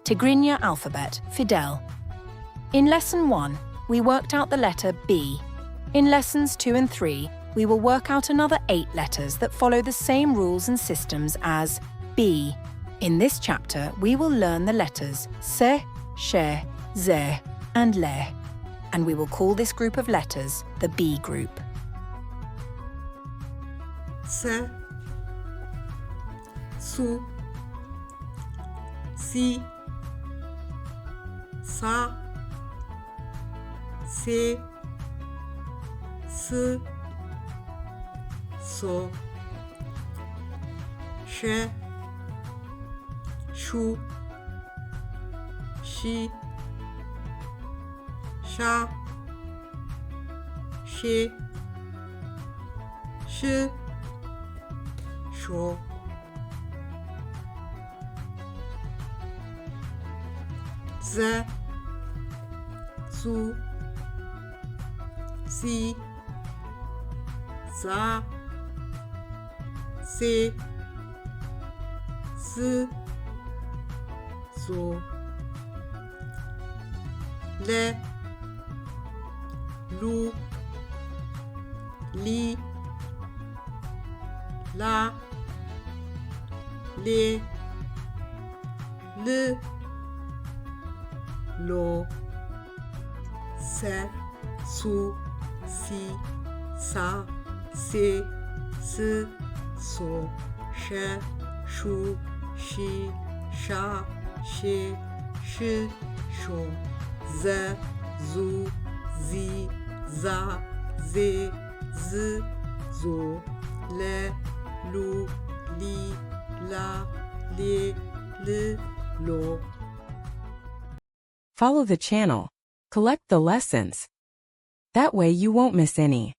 Tigrinya Alphabet, Fidel. In Lesson 1, we worked out the letter B. In Lessons 2 and 3, we will work out another 8 letters that follow the same rules and systems as B. In this chapter, we will learn the letters Se, She, Ze, and Le, and we will call this group of letters the B group. Se, Su, Si, Sa, Se, S, So, She, Shu, Shi, Sha, She, Sh, Sho. Z, Zu, Si, Za, Se, S, So, Le, Lu, Li, La, Le, Le, Lo, Se, Su, Si, Sa, Se, S, So, She, Shu, Shi, Sha, She, Sh, Sho, Ze, Zu, Zi, Za, Ze, Z, Zo, Le, Lu, Li, La, Le, Le, Lo. Follow the channel. Collect the lessons. That way you won't miss any.